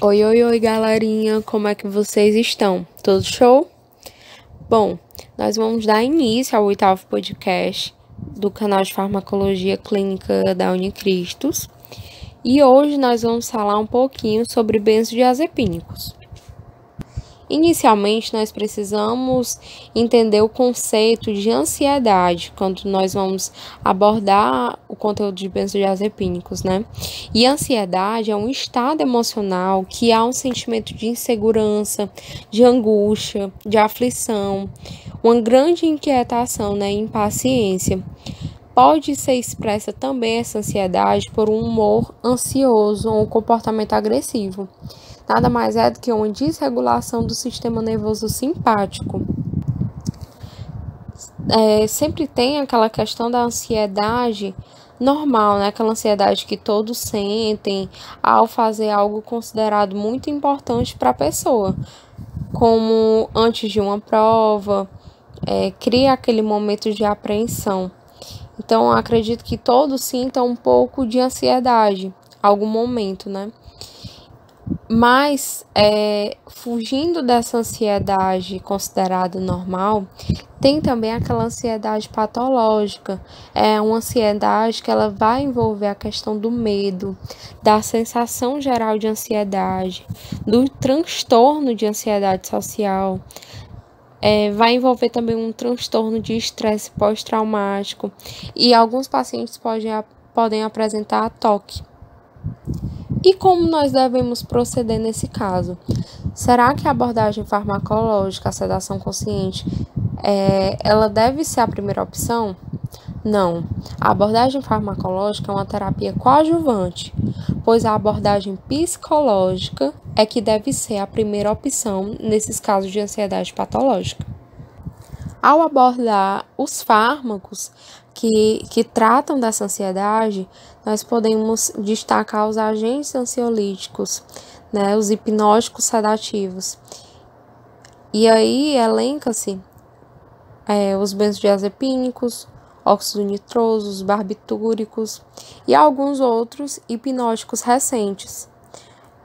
Oi, oi, oi, galerinha, como é que vocês estão? Tudo show? Bom, nós vamos dar início ao 8º podcast do canal de Farmacologia Clínica da Unicristos e hoje nós vamos falar um pouquinho sobre benzodiazepínicos. Inicialmente, nós precisamos entender o conceito de ansiedade quando nós vamos abordar o conteúdo de benzodiazepínicos, né? E ansiedade é um estado emocional que há um sentimento de insegurança, de angústia, de aflição, uma grande inquietação, né, e impaciência. Pode ser expressa também essa ansiedade por um humor ansioso ou um comportamento agressivo. Nada mais é do que uma desregulação do sistema nervoso simpático. Sempre tem aquela questão da ansiedade normal, né? Aquela ansiedade que todos sentem ao fazer algo considerado muito importante para a pessoa, como antes de uma prova, cria aquele momento de apreensão. Então, acredito que todos sintam um pouco de ansiedade, algum momento, né? Mas, fugindo dessa ansiedade considerada normal, tem também aquela ansiedade patológica. É uma ansiedade que ela vai envolver a questão do medo, da sensação geral de ansiedade, do transtorno de ansiedade social. Vai envolver também um transtorno de estresse pós-traumático e alguns pacientes podem apresentar TOC. E como nós devemos proceder nesse caso? Será que a abordagem farmacológica, a sedação consciente, ela deve ser a primeira opção? Não. A abordagem farmacológica é uma terapia coadjuvante, pois a abordagem psicológica é que deve ser a primeira opção nesses casos de ansiedade patológica. Ao abordar os fármacos que tratam dessa ansiedade, nós podemos destacar os agentes ansiolíticos, né, os hipnóticos sedativos. E aí elenca-se os benzodiazepínicos, óxido nitroso, os barbitúricos e alguns outros hipnóticos recentes.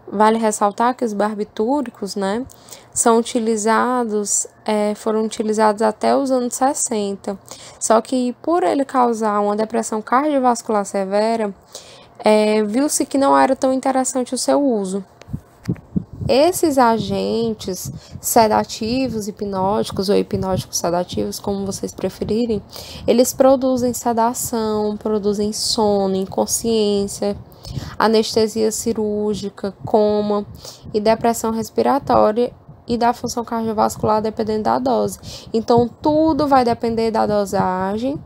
Vale ressaltar que os barbitúricos, né, foram utilizados até os anos 60. Só que por ele causar uma depressão cardiovascular severa, viu-se que não era tão interessante o seu uso. Esses agentes sedativos, hipnóticos ou hipnóticos sedativos, como vocês preferirem, eles produzem sedação, produzem sono, inconsciência, anestesia cirúrgica, coma e depressão respiratória e da função cardiovascular dependendo da dose. Então, tudo vai depender da dosagem,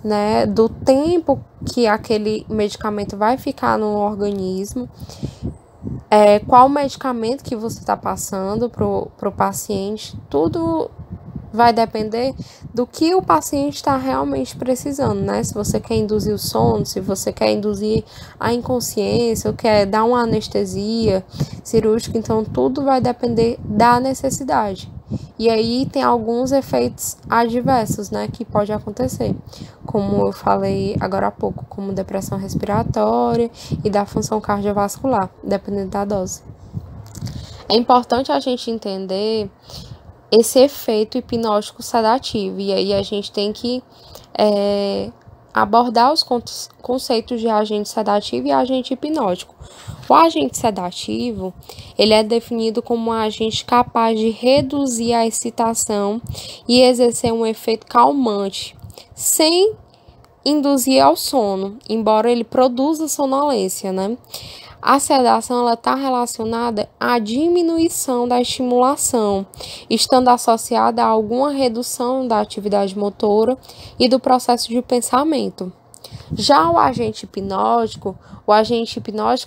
né, do tempo que aquele medicamento vai ficar no organismo, qual medicamento que você está passando pro paciente, tudo vai depender do que o paciente está realmente precisando, né? Se você quer induzir o sono, se você quer induzir a inconsciência, ou quer dar uma anestesia cirúrgica, então tudo vai depender da necessidade. E aí tem alguns efeitos adversos, né, que pode acontecer, como eu falei agora há pouco, como depressão respiratória e da função cardiovascular, dependendo da dose. É importante a gente entender esse efeito hipnótico sedativo, e aí a gente tem que abordar os conceitos de agente sedativo e agente hipnótico. O agente sedativo, ele é definido como um agente capaz de reduzir a excitação e exercer um efeito calmante, sem induzir ao sono, embora ele produza sonolência, né? A sedação está relacionada à diminuição da estimulação, estando associada a alguma redução da atividade motora e do processo de pensamento. Já o agente hipnótico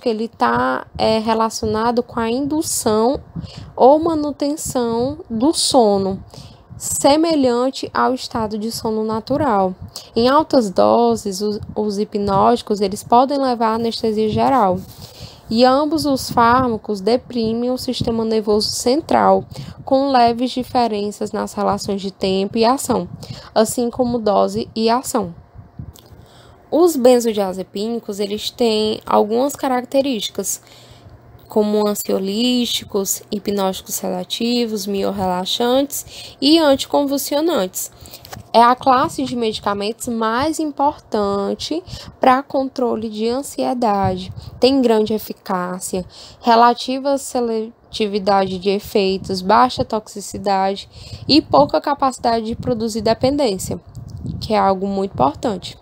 ele está relacionado com a indução ou manutenção do sono, semelhante ao estado de sono natural. Em altas doses, os hipnóticos eles podem levar à anestesia geral. E ambos os fármacos deprimem o sistema nervoso central, com leves diferenças nas relações de tempo e ação, assim como dose e ação. Os benzodiazepínicos, eles têm algumas características como ansiolíticos, hipnóticos sedativos, miorrelaxantes e anticonvulsionantes. É a classe de medicamentos mais importante para controle de ansiedade. Tem grande eficácia, relativa seletividade de efeitos, baixa toxicidade e pouca capacidade de produzir dependência, que é algo muito importante.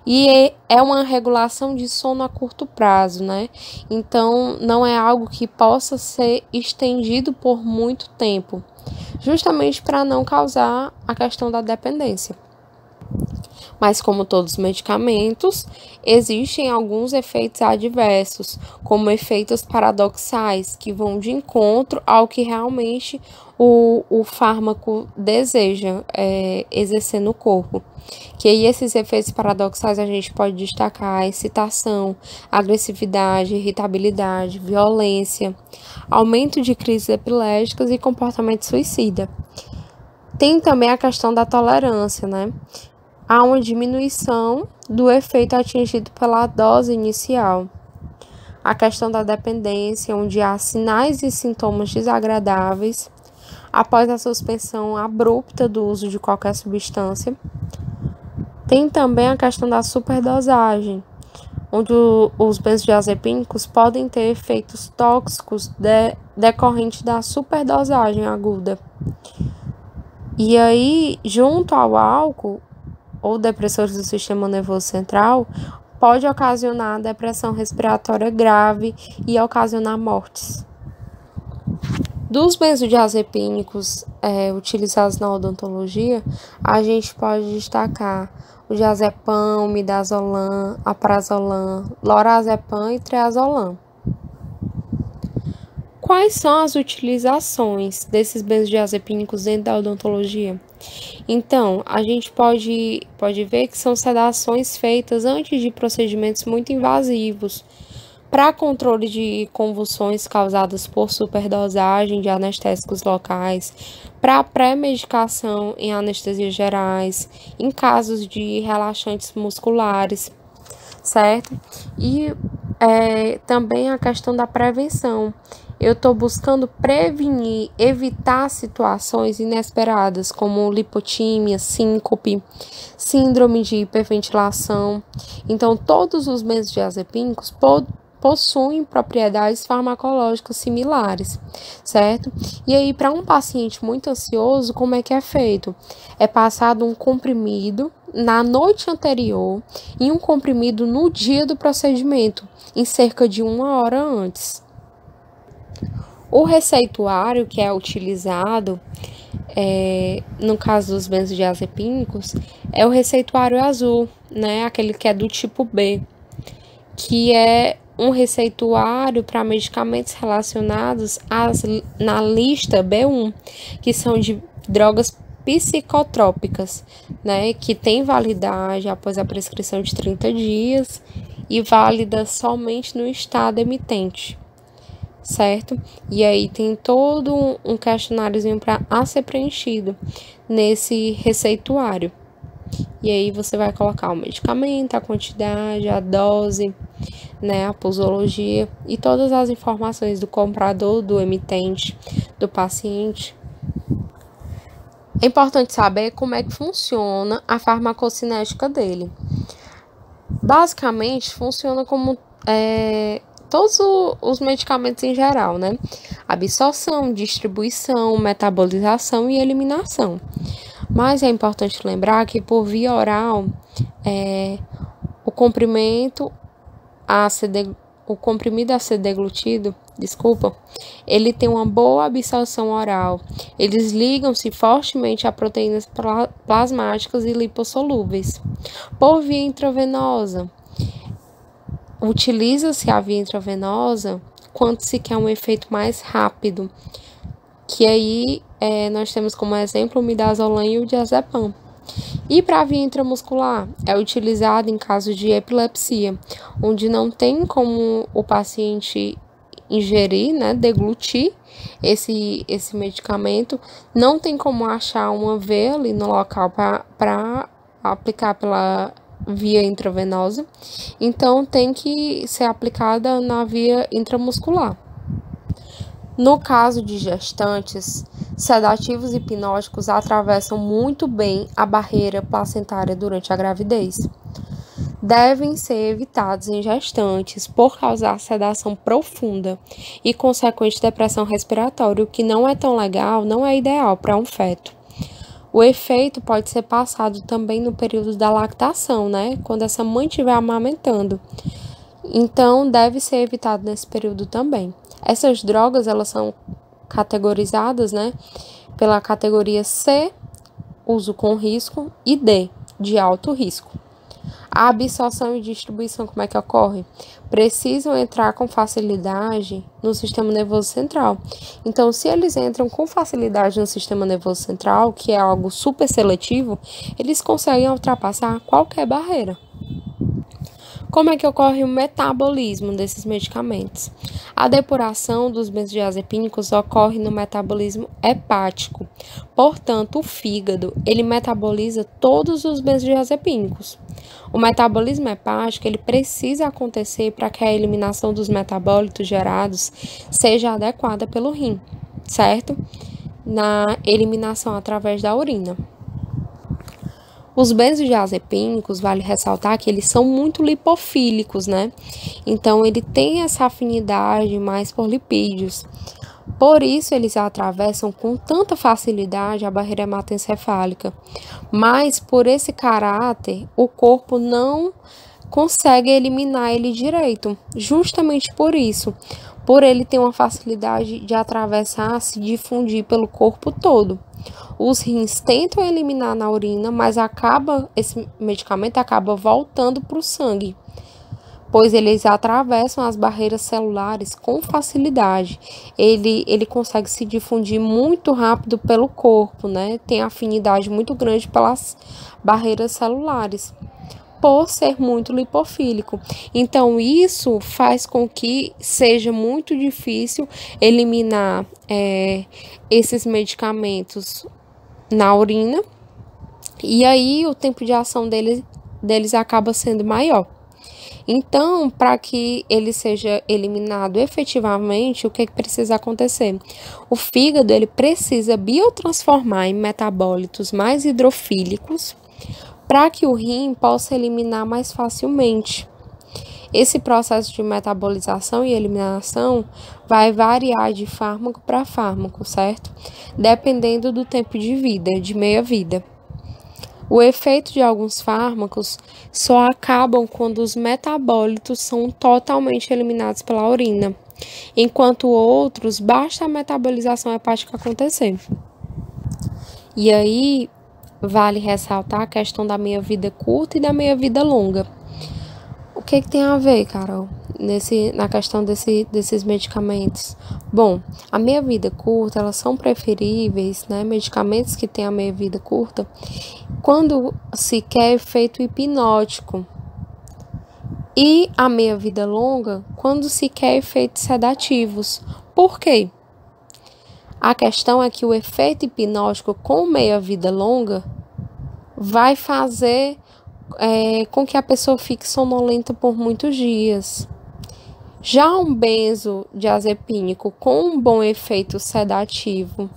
E é uma regulação de sono a curto prazo, né? Então, não é algo que possa ser estendido por muito tempo, justamente para não causar a questão da dependência. Mas, como todos os medicamentos, existem alguns efeitos adversos, como efeitos paradoxais, que vão de encontro ao que realmente o fármaco deseja exercer no corpo. Que aí esses efeitos paradoxais a gente pode destacar a excitação, agressividade, irritabilidade, violência, aumento de crises epilépticas e comportamento suicida. Tem também a questão da tolerância, né? Há uma diminuição do efeito atingido pela dose inicial. A questão da dependência, onde há sinais e sintomas desagradáveis após a suspensão abrupta do uso de qualquer substância. Tem também a questão da superdosagem, onde os benzodiazepínicos podem ter efeitos tóxicos decorrentes da superdosagem aguda. E aí, junto ao álcool, ou depressores do sistema nervoso central, pode ocasionar depressão respiratória grave e ocasionar mortes. Dos benzodiazepínicos utilizados na odontologia, a gente pode destacar o diazepam, midazolam, aprazolam, lorazepam e triazolam. Quais são as utilizações desses benzodiazepínicos dentro da odontologia? Então, a gente pode ver que são sedações feitas antes de procedimentos muito invasivos, para controle de convulsões causadas por superdosagem de anestésicos locais, para pré-medicação em anestesias gerais, em casos de relaxantes musculares, certo? E também a questão da prevenção. Eu estou buscando prevenir, evitar situações inesperadas, como lipotímia, síncope, síndrome de hiperventilação. Então, todos os benzodiazepínicos possuem propriedades farmacológicas similares, certo? E aí, para um paciente muito ansioso, como é que é feito? É passado um comprimido na noite anterior e um comprimido no dia do procedimento, em cerca de 1 hora antes. O receituário que é utilizado, no caso dos benzodiazepínicos, é o receituário azul, né? Aquele que é do tipo B, que é um receituário para medicamentos relacionados na lista B1, que são de drogas psicotrópicas, né, que tem validade após a prescrição de 30 dias e válida somente no estado emitente, certo? E aí tem todo um questionáriozinho a ser preenchido nesse receituário. E aí você vai colocar o medicamento, a quantidade, a dose, né, a posologia e todas as informações do comprador, do emitente, do paciente. É importante saber como é que funciona a farmacocinética dele. Basicamente, funciona como todos os medicamentos em geral, né? Absorção, distribuição, metabolização e eliminação. Mas é importante lembrar que por via oral, o comprimido a ser deglutido, ele tem uma boa absorção oral. Eles ligam-se fortemente a proteínas plasmáticas e lipossolúveis. Por via intravenosa, utiliza-se a via intravenosa quando se quer um efeito mais rápido, que aí nós temos como exemplo o midazolam e o diazepam. E para a via intramuscular, é utilizado em casos de epilepsia, onde não tem como o paciente ingerir, né, deglutir esse medicamento, não tem como achar uma veia ali no local para aplicar pela via intravenosa, então tem que ser aplicada na via intramuscular. No caso de gestantes, sedativos hipnóticos atravessam muito bem a barreira placentária durante a gravidez. Devem ser evitados em gestantes por causar sedação profunda e consequente depressão respiratória, o que não é tão legal, não é ideal para um feto. O efeito pode ser passado também no período da lactação, né? Quando essa mãe estiver amamentando. Então, deve ser evitado nesse período também. Essas drogas, elas são categorizadas, né? Pela categoria C, uso com risco, e D, de alto risco. A absorção e distribuição, como é que ocorre? Precisam entrar com facilidade no sistema nervoso central. Então, se eles entram com facilidade no sistema nervoso central, que é algo super seletivo, eles conseguem ultrapassar qualquer barreira. Como é que ocorre o metabolismo desses medicamentos? A depuração dos benzodiazepínicos ocorre no metabolismo hepático. Portanto, o fígado, ele metaboliza todos os benzodiazepínicos. O metabolismo hepático, ele precisa acontecer para que a eliminação dos metabólitos gerados seja adequada pelo rim, certo? Na eliminação através da urina. Os benzodiazepínicos, vale ressaltar que eles são muito lipofílicos, né? Então, ele tem essa afinidade mais por lipídios. Por isso, eles atravessam com tanta facilidade a barreira hematoencefálica. Mas, por esse caráter, o corpo não consegue eliminar ele direito. Justamente por isso. Por ele ter uma facilidade de atravessar, se difundir pelo corpo todo. Os rins tentam eliminar na urina, mas esse medicamento acaba voltando para o sangue, pois eles atravessam as barreiras celulares com facilidade. Ele consegue se difundir muito rápido pelo corpo, né? Tem afinidade muito grande pelas barreiras celulares, por ser muito lipofílico. Então, isso faz com que seja muito difícil eliminar esses medicamentos na urina, e aí o tempo de ação deles acaba sendo maior. Então, para que ele seja eliminado efetivamente, o que precisa acontecer? O fígado, ele precisa biotransformar em metabólitos mais hidrofílicos para que o rim possa eliminar mais facilmente. Esse processo de metabolização e eliminação vai variar de fármaco para fármaco, certo? Dependendo do tempo de vida, de meia-vida. O efeito de alguns fármacos só acabam quando os metabólitos são totalmente eliminados pela urina, enquanto outros basta a metabolização hepática acontecer. E aí, vale ressaltar a questão da meia-vida curta e da meia-vida longa. O que tem a ver, Carol, na questão desses medicamentos? Bom, a meia-vida curta, elas são preferíveis, né? Medicamentos que têm a meia-vida curta, quando se quer efeito hipnótico. E a meia-vida longa, quando se quer efeitos sedativos. Por quê? A questão é que o efeito hipnótico com meia-vida longa vai fazer com que a pessoa fique sonolenta por muitos dias. Já um benzodiazepínico com um bom efeito sedativo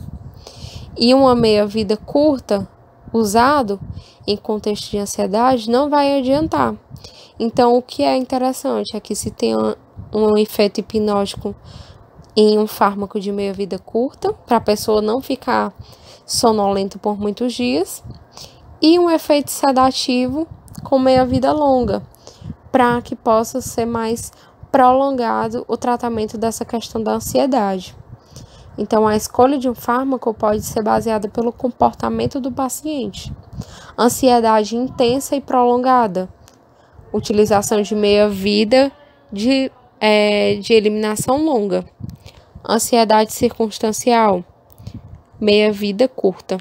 e uma meia-vida curta usado em contexto de ansiedade não vai adiantar. Então, o que é interessante é que se tem um efeito hipnótico em um fármaco de meia-vida curta, para a pessoa não ficar sonolenta por muitos dias, e um efeito sedativo com meia-vida longa, para que possa ser mais prolongado o tratamento dessa questão da ansiedade. Então, a escolha de um fármaco pode ser baseada pelo comportamento do paciente. Ansiedade intensa e prolongada. Utilização de meia-vida de eliminação longa. Ansiedade circunstancial. Meia-vida curta.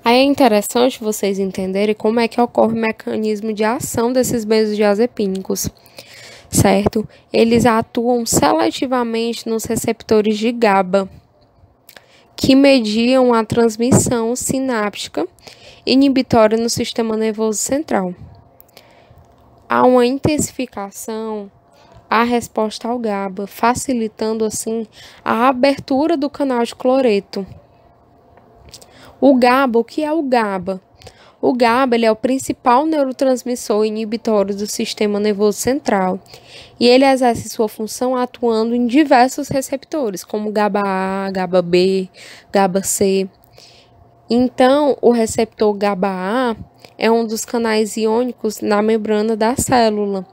Aí é interessante vocês entenderem como é que ocorre o mecanismo de ação desses benzodiazepínicos, certo? Eles atuam seletivamente nos receptores de GABA, que mediam a transmissão sináptica inibitória no sistema nervoso central. Há uma intensificação a resposta ao GABA, facilitando assim a abertura do canal de cloreto. O GABA, o que é o GABA? O GABA ele é o principal neurotransmissor inibitório do sistema nervoso central e ele exerce sua função atuando em diversos receptores, como GABA-A, GABA-B, GABA-C. Então, o receptor GABA-A é um dos canais iônicos na membrana da célula,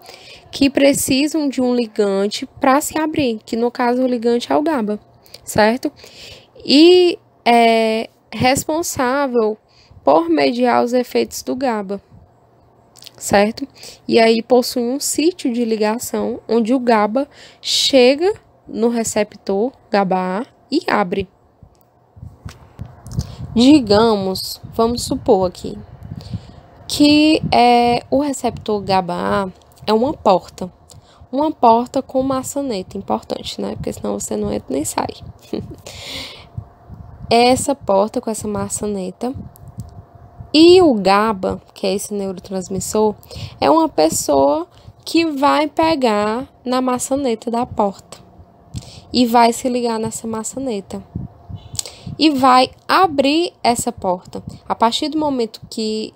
que precisam de um ligante para se abrir, que no caso o ligante é o GABA, certo? E é responsável por mediar os efeitos do GABA, certo? E aí possui um sítio de ligação onde o GABA chega no receptor GABA-A e abre. Digamos, vamos supor aqui, que o receptor GABA-A é uma porta com maçaneta, importante, né? Porque senão você não entra nem sai. Essa porta com essa maçaneta. E o GABA, que é esse neurotransmissor, é uma pessoa que vai pegar na maçaneta da porta e vai se ligar nessa maçaneta e vai abrir essa porta. A partir do momento que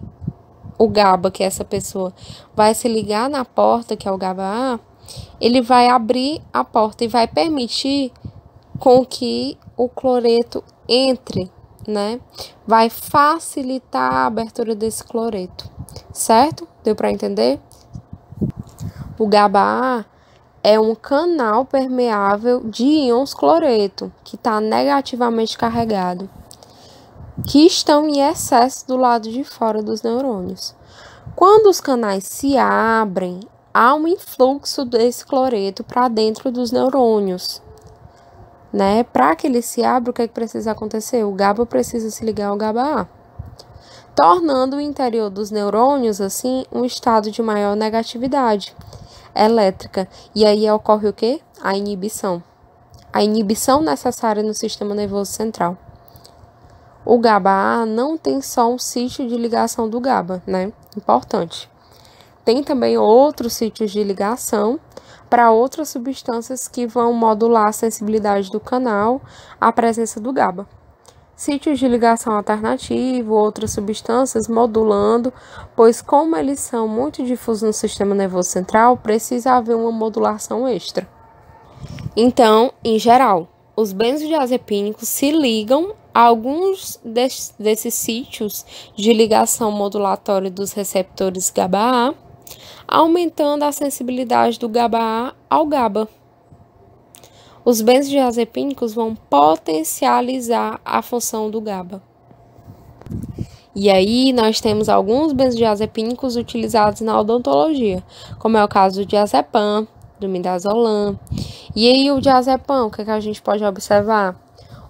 o GABA, que é essa pessoa, vai se ligar na porta, que é o GABA-A, ele vai abrir a porta e vai permitir com que o cloreto entre, né? Vai facilitar a abertura desse cloreto, certo? Deu para entender? O GABA-A é um canal permeável de íons cloreto, que está negativamente carregado, que estão em excesso do lado de fora dos neurônios. Quando os canais se abrem, há um influxo desse cloreto para dentro dos neurônios, né? Para que ele se abra, o que é que precisa acontecer? O GABA precisa se ligar ao GABA-A, tornando o interior dos neurônios, assim, um estado de maior negatividade elétrica. E aí ocorre o quê? A inibição. A inibição necessária no sistema nervoso central. O GABA-A não tem só um sítio de ligação do GABA, né? Importante. Tem também outros sítios de ligação para outras substâncias que vão modular a sensibilidade do canal à presença do GABA. Sítios de ligação alternativo, outras substâncias modulando, pois como eles são muito difusos no sistema nervoso central, precisa haver uma modulação extra. Então, em geral, os benzodiazepínicos se ligam a alguns desses sítios de ligação modulatória dos receptores GABA-A, aumentando a sensibilidade do GABA-A ao GABA. Os benzodiazepínicos vão potencializar a função do GABA. E aí nós temos alguns benzodiazepínicos utilizados na odontologia, como é o caso do diazepam, do midazolam. E aí o diazepam, o que a gente pode observar?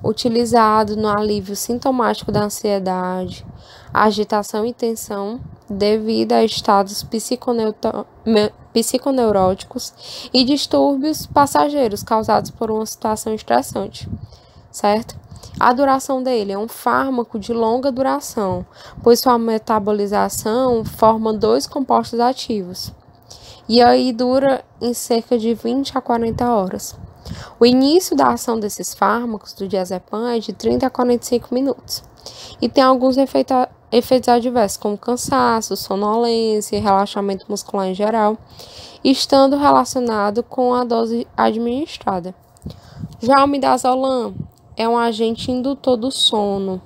Utilizado no alívio sintomático da ansiedade, agitação e tensão devido a estados psiconeuróticos e distúrbios passageiros causados por uma situação estressante, certo? A duração dele é um fármaco de longa duração, pois sua metabolização forma 2 compostos ativos, e aí dura em cerca de 20 a 40 horas. O início da ação desses fármacos do diazepam é de 30 a 45 minutos, e tem alguns efeitos adversos, como cansaço, sonolência e relaxamento muscular em geral, estando relacionado com a dose administrada. Já o midazolam é um agente indutor do sono,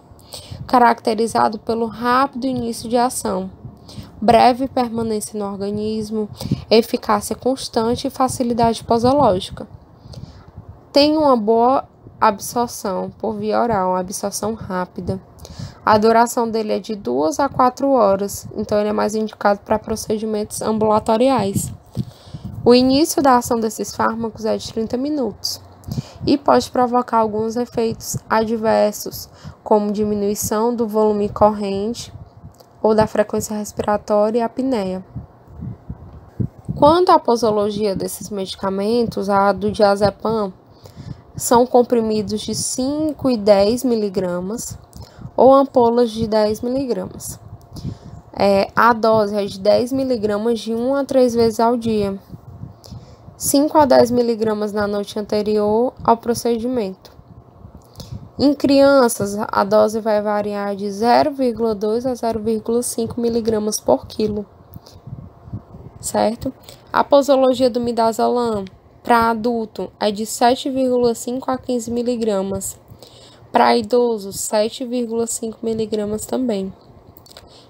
caracterizado pelo rápido início de ação, breve permanência no organismo, eficácia constante e facilidade posológica. Tem uma boa absorção por via oral, uma absorção rápida. A duração dele é de 2 a 4 horas, então ele é mais indicado para procedimentos ambulatoriais. O início da ação desses fármacos é de 30 minutos e pode provocar alguns efeitos adversos, como diminuição do volume corrente ou da frequência respiratória e apneia. Quanto à posologia desses medicamentos, a do diazepam são comprimidos de 5 e 10 miligramas ou ampolas de 10 miligramas. A dose é de 10 miligramas de 1 a 3 vezes ao dia. 5 a 10 miligramas na noite anterior ao procedimento. Em crianças, a dose vai variar de 0,2 a 0,5 miligramas por quilo, certo? A posologia do midazolam para adulto é de 7,5 a 15 miligramas. Para idoso, 7,5 miligramas também.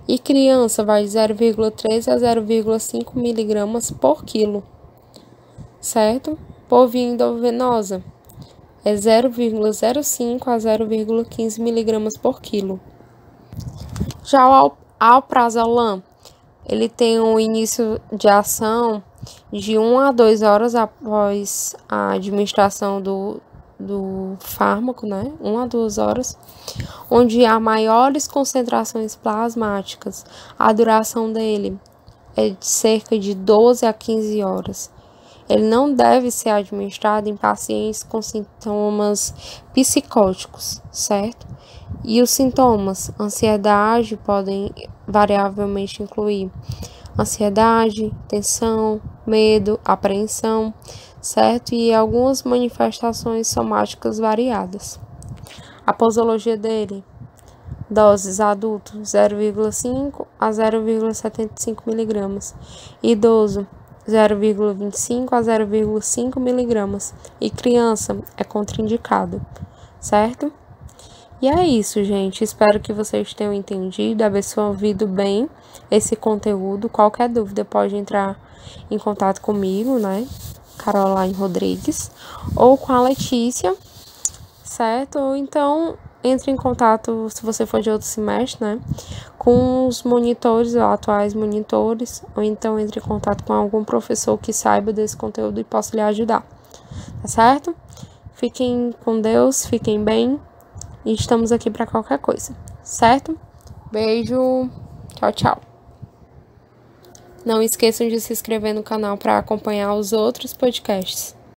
E criança vai de 0,3 a 0,5 miligramas por quilo, certo? Por via endovenosa é 0,05 a 0,15 miligramas por quilo. Já o alprazolam, ele tem um início de ação de 1 a 2 horas após a administração do fármaco, né? 1 a 2 horas, onde há maiores concentrações plasmáticas. A duração dele é de cerca de 12 a 15 horas. Ele não deve ser administrado em pacientes com sintomas psicóticos, certo? E os sintomas, ansiedade, podem variavelmente incluir ansiedade, tensão, medo, apreensão, certo? E algumas manifestações somáticas variadas. A posologia dele, doses adulto 0,5 a 0,75 miligramas, idoso 0,25 a 0,5 miligramas e criança é contraindicado, certo? E é isso, gente. Espero que vocês tenham entendido, absorvido bem esse conteúdo. Qualquer dúvida pode entrar em contato comigo, né? Caroline Rodrigues, ou com a Letícia, certo? Ou então entre em contato, se você for de outro semestre, né? Com os monitores, ou atuais monitores, ou então entre em contato com algum professor que saiba desse conteúdo e possa lhe ajudar, tá certo? Fiquem com Deus, fiquem bem e estamos aqui para qualquer coisa, certo? Beijo, tchau, tchau. Não esqueçam de se inscrever no canal para acompanhar os outros podcasts.